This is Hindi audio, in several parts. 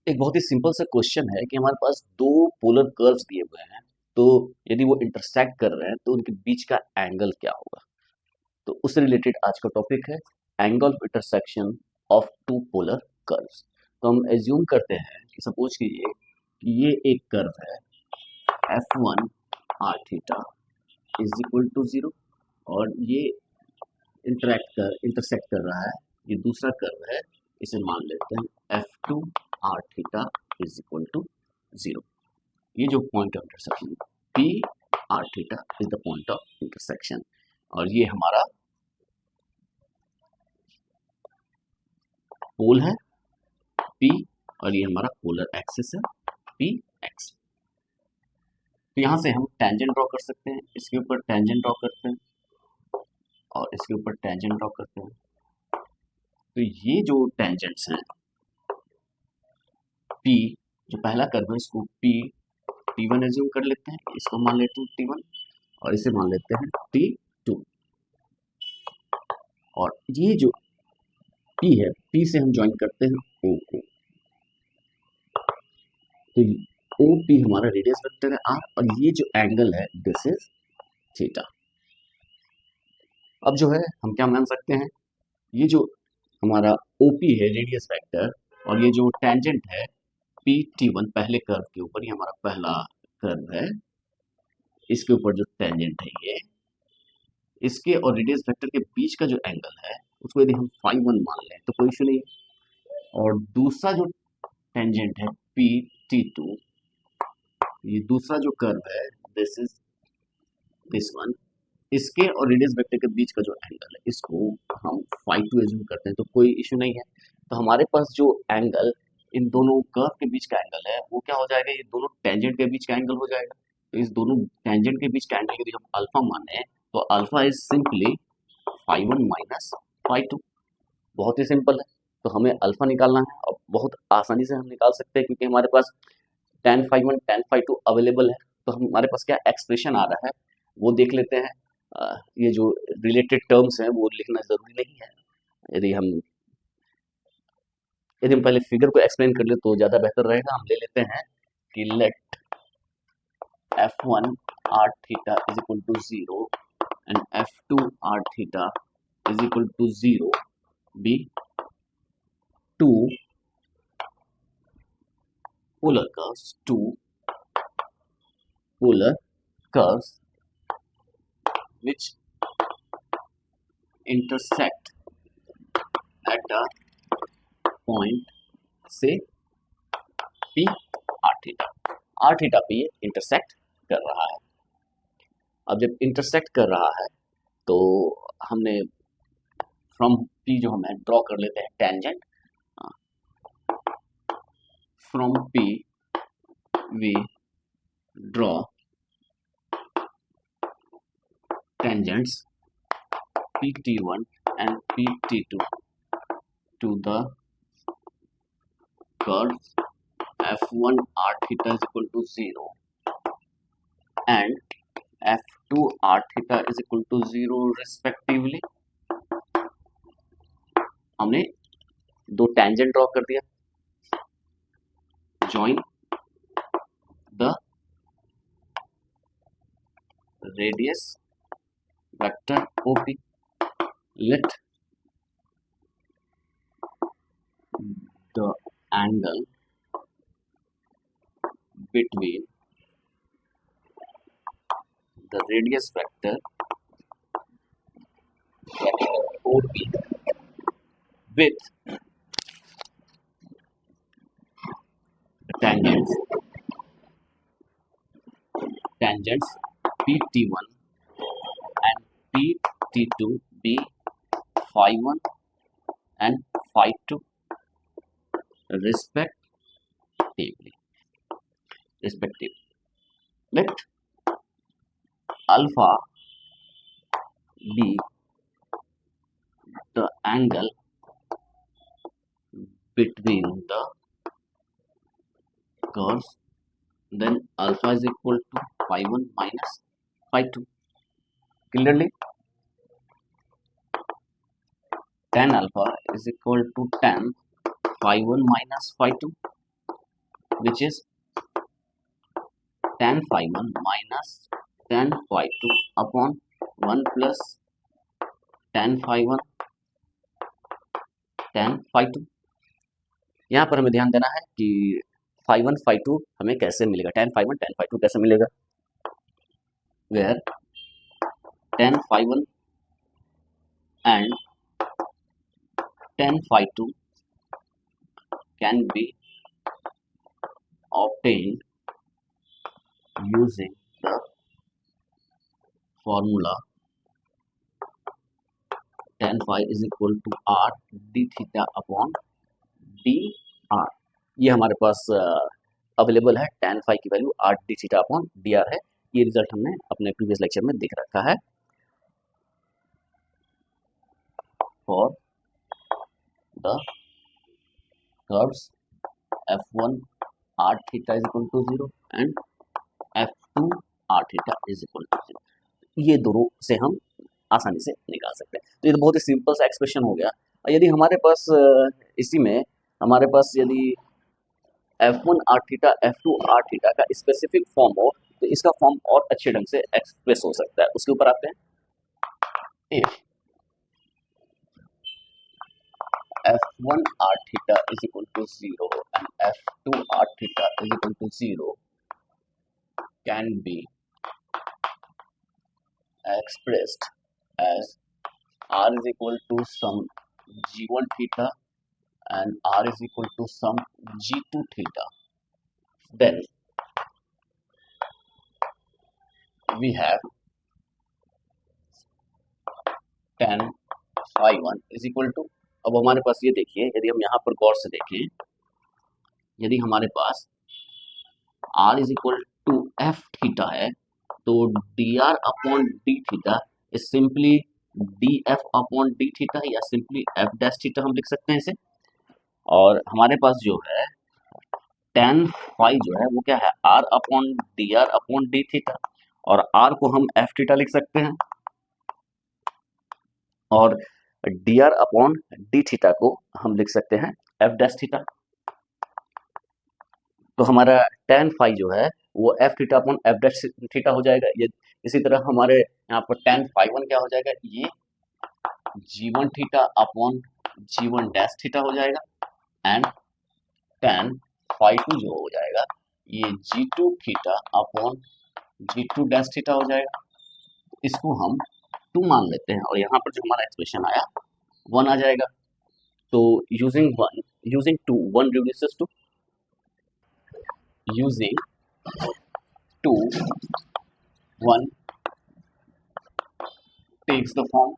एक बहुत ही सिंपल सा क्वेश्चन है कि हमारे पास दो पोलर कर्व्स दिए हुए हैं। तो यदि वो इंटरसेक्ट कर रहे हैं तो उनके बीच का एंगल क्या होगा। तो उससे रिलेटेड आज का टॉपिक है angle of intersection of two polar curves. तो हम एज्यूम करते हैं कि सपोज कीजिए कि ये एक कर्व है F1 r theta is equal to 0 और ये इंटरसेक्ट कर रहा है। ये दूसरा कर्व है, इसे मान लेते हैं F2 r theta is equal to 0। ये जो point of intersection P r theta is the point of intersection और ये हमारा पोल है P और ये हमारा पोलर एक्सिस है PX। तो यहाँ से हम टेंजेंट ड्रॉ कर सकते हैं, इसके ऊपर टेंजेंट ड्रॉ करते हैं और इसके ऊपर टेंजेंट ड्रॉ करते हैं। तो ये जो टेंजेंट्स हैं P, जो पहला कर्व है इसको T1 एज्यूम कर लेते हैं, इसको मान लेते हैं T1 और इसे मान लेते हैं T2। और ये जो P है, P से हम ज्वाइन करते हैं O को। तो OP हमारा रेडियस वेक्टर है R और ये जो एंगल है दिस इज थीटा। अब जो है हम क्या मान सकते हैं, ये जो हमारा OP है रेडियस वेक्टर और ये जो टेंजेंट है PT1 पहले कर्व के ऊपर, ये हमारा पहला कर्व है, इसके ऊपर जो टेंजेंट है ये, इसके और रेडियस वेक्टर के बीच का जो एंगल है उसको यदि हम φ1 मान लें तो कोई इशू नहीं है। और दूसरा जो टेंजेंट है PT2, ये दूसरा जो कर्व है दिस इज दिस वन, इसके और रेडियस वेक्टर के बीच का जो एंगल है इसको हम φ2 एज्यूम करते हैं तो कोई इशू नहीं है। तो हमारे पास जो एंगल इन दोनों कर्व के बीच का एंगल है वो क्या हो जाएगा, ये दोनों टेंजेंट के बीच का एंगल हो जाएगा। तो इस दोनों टेंजेंट के बीच का एंगल यदि हम अल्फा माने तो अल्फा इज सिंपली φ1 माइनस φ2। बहुत ही सिंपल है। तो हमें अल्फा निकालना है और बहुत आसानी से हम निकाल सकते हैं क्योंकि हमारे पास tan φ1 tan φ2 अवेलेबल है। तो हमारे पास क्या एक्सप्रेशन आ रहा है वो देख लेते हैं। ये जो रिलेटेड टर्म्स हैं वो लिखना ज़रूरी नहीं है। यदि हम यदि हम पहले फिगर को एक्सप्लेन कर ले तो ज़्यादा बेहतर रहेगा। हम ले लेते हैं कि let F1 r theta is equal to 0 and F2 r theta is equal to 0 be two two polar curves which intersect at a point say P r theta पे ये इंटरसेक्ट कर रहा है। अब जब इंटरसेक्ट कर रहा है तो हमने फ्रॉम P जो हमें ड्रॉ कर लेते हैं tangent. From P we draw tangents PT1 and PT2 to the curves F1 r theta is equal to 0 and F2 r theta is equal to 0 respectively। हमने दो टेंजेंट ड्रॉ कर दिया। join the radius vector OP, let the angle between the radius vector OP with tangents PT1 and PT2 be φ1 and φ2 respectively. Let alpha be the angle between the curves, then alpha is equal to φ1 minus φ2. Clearly, tan alpha is equal to tan φ1 minus φ2 which is tan phi 1 minus tan phi 2 upon 1 plus tan phi 1 tan phi 2। यहाँ पर हमें ध्यान देना है कि phi 1 phi 2 हमें कैसे मिलेगा, tan phi 1 tan phi 2 कैसे मिलेगा, where tan phi 1 and tan phi 2 can be obtained using the formula tan phi is equal to r d theta upon dr। ये हमारे पास अवेलेबल है, tan phi की value r d theta upon dr है। ये रिजल्ट हमने अपने प्रीवियस लेक्चर में देख रखा है। For the curves f1 r theta is equal to 0 and f2 r theta is equal to 0, ये दोनों से हम आसानी से निकाल सकते हैं। तो ये तो बहुत ही सिंपल सा एक्सप्रेशन हो गया। यदि हमारे पास इसी में हमारे पास यदि f1 r theta f2 r theta का स्पेसिफिक फॉर्म हो तो इसका फॉर्म और अच्छे ढंग से एक्सप्रेस हो सकता है। उसके ऊपर आते हैं। If f1 r theta is equal to 0 and f2 r theta is equal to 0 can be expressed as r is equal to some g1 theta and r is equal to some g2 theta, then we have tan phi 1 is equal to, अब हमारे पास ये देखिए, यदि हम यहाँ पर गौर से देखें, यदि हमारे पास r is equal to f theta है तो dr upon d theta is simply df upon d theta या सिंपली f डैश थीटा हम लिख सकते हैं इसे। और हमारे पास जो है tan phi जो है वो क्या है, r upon dr upon d theta, और r को हम f थीटा लिख सकते हैं और dr अपॉन d थीटा को हम लिख सकते हैं f डैश थीटा। तो हमारा tan phi जो है वो f theta upon f dash theta हो जाएगा। ये इसी तरह हमारे यहाँ पर tan phi 1 क्या हो जाएगा, ये g1 theta upon g1 dash theta हो जाएगा एंड tan phi 2 जो हो जाएगा ये g2 theta upon g2 dash theta हो जाएगा। इसको हम 2 मान लेते हैं और यहाँ पर जो हमारा एक्सप्रेशन आया 1 आ जाएगा। तो using 2 1 reduces to, using 2 1 takes the form,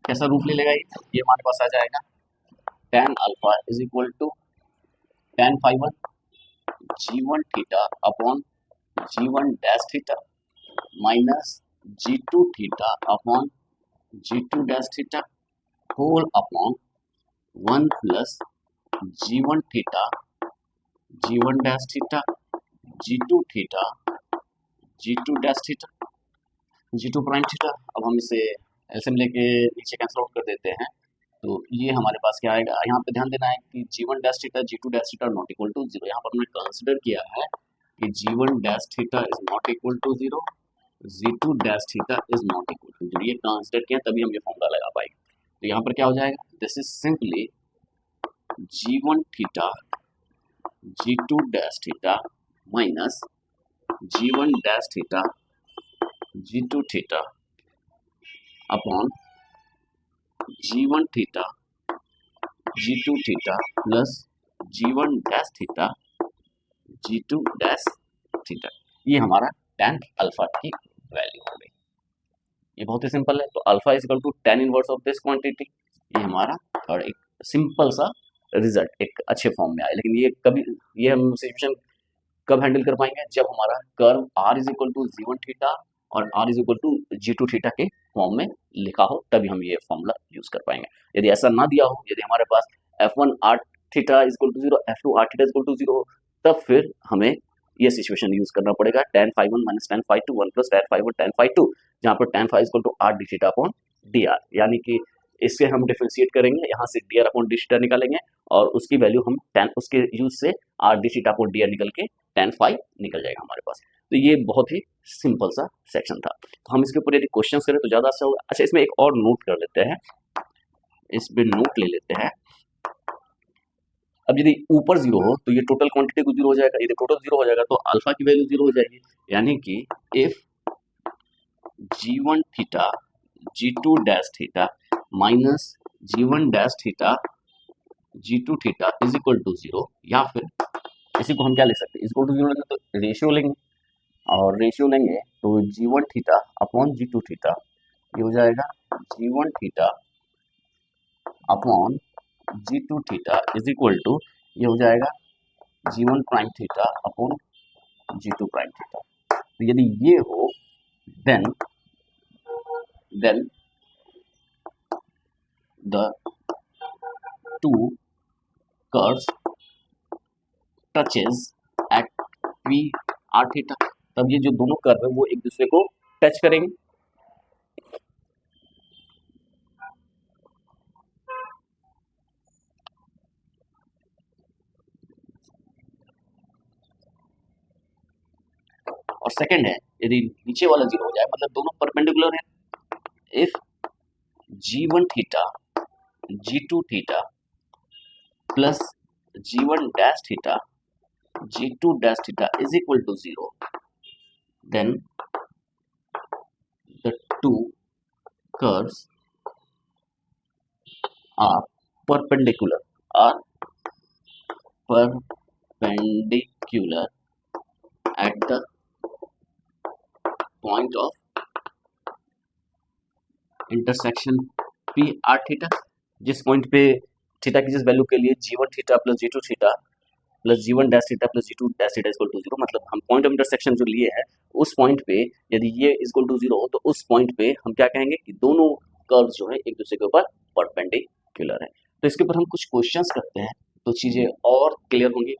कैसा रूप ले लेगा ये हमारे पास आ जाएगा tan alpha is equal to tan phi 1 g1 theta upon g1 dash theta minus g2 theta upon g2 dash theta whole upon 1 plus g1 theta g1 dash theta g2 theta g2 dash theta g2 prime theta. अब हम इसे एलसीएम लेके नीचे कैंसिल आउट कर देते हैं तो ये हमारे पास क्या आएगा, यहाँ पे ध्यान देना है कि g1 dash theta g2 dash theta not equal to 0। यहाँ पर हमने कंसीडर किया है कि g1 dash theta is not equal to 0, g2 dash theta is not equal to 0। ये कंसीडर किया तभी हम ये फॉर्मूला लगा पाएंगे। तो यहाँ पर क्या हो जाएगा, this is simply g1 theta g2 dash theta minus g1 dash theta g2 theta upon g1 theta g2 theta plus g1 dash theta g2 dash theta. ये हमारा tan अल्फा की वैल्यू हो गई। ये बहुत ही सिंपल है। तो alpha is equal to tan inverse of this quantity, ये हमारा और एक सिंपल सा रिजल्ट एक अच्छे फॉर्म में आया। लेकिन ये हम सिचुएशन कब हैंडल कर पाएंगे, जब हमारा curve r is equal to g1 theta और r is equal to g2 theta के फॉर्म में लिखा हो, तभी हम ये फॉर्मूला यूज कर पाएंगे। यदि ऐसा ना दिया हो, यदि हमारे पास f1 r theta is equal to 0 f2 r theta is equal to 0 हो, तब फिर हमें ये सिचुएशन यूज करना पड़ेगा tan phi 1 minus tan phi 2 1 plus tan phi 1 tan phi 2, जहाँ पर tan phi is equal to r d theta upon dr, यानी कि इससे हम डिफरेंशिएट करेंगे, यहाँ से dr अपॉन d थीटा निकालेंगे और उसकी वैल्यू हम tan उसके यूज से आर डी सीटा अपॉन डी आर निकल के tan फाइव निकल जाएगा हमारे पास। तो ये बहुत ही सिंपल सा सेक्शन था। तो हम इसके ऊपर यदि क्वेश्चन करें तो ज़्यादा अच्छा होगा। अच्छा, इसमें एक और नोट कर लेते हैं, इसमें नोट ले लेते हैं। अब यदि ऊपर जीरो हो तो ये टोटल क्वांटिटी को जीरो हो जाएगा, यदि टोटल जीरो हो जाएगा तो अल्फा की वैल्यू जीरो हो जाएगी। यानी कि if g1 theta g2 dash theta minus g1 dash theta g2 theta is equal to zero, या फिर इसी को हम क्या ले सकते हैं, इक्वल टू जीरो लेंगे तो रेशियो लेंगे, और रेशियो लेंगे तो g1 theta upon g2 theta ये हो जाएगा g1 theta upon g2 theta is equal to ये हो जाएगा g1 prime theta upon g2 prime theta. तो यदि ये हो then the two curves touches at P R theta, तब ये जो दोनों कर्व है वो एक दूसरे को टच करेंगे। और सेकंड है, यदि नीचे वाला जीरो हो जाए मतलब दोनों परपेंडिकुलर है, if g1 theta g2 theta plus g1 dash theta g2 dash theta is equal to zero, then the two curves are perpendicular at the point of intersection p r theta, जिस पॉइंट पे थीटा की जिस वैल्यू के लिए g1 theta plus g2 theta plus g1 dash theta plus g2 dash theta equal to zero, मतलब हम पॉइंट ऑफ इंटरसेक्शन जो लिए है उस पॉइंट पे यदि ये इक्वल टू जीरो हो तो उस पॉइंट पे हम क्या कहेंगे कि दोनों कर्व्स जो है एक दूसरे के ऊपर परपेंडिकुलर है। तो इसके ऊपर हम कुछ क्वेश्चंस करते हैं तो चीजें और क्लियर होंगी।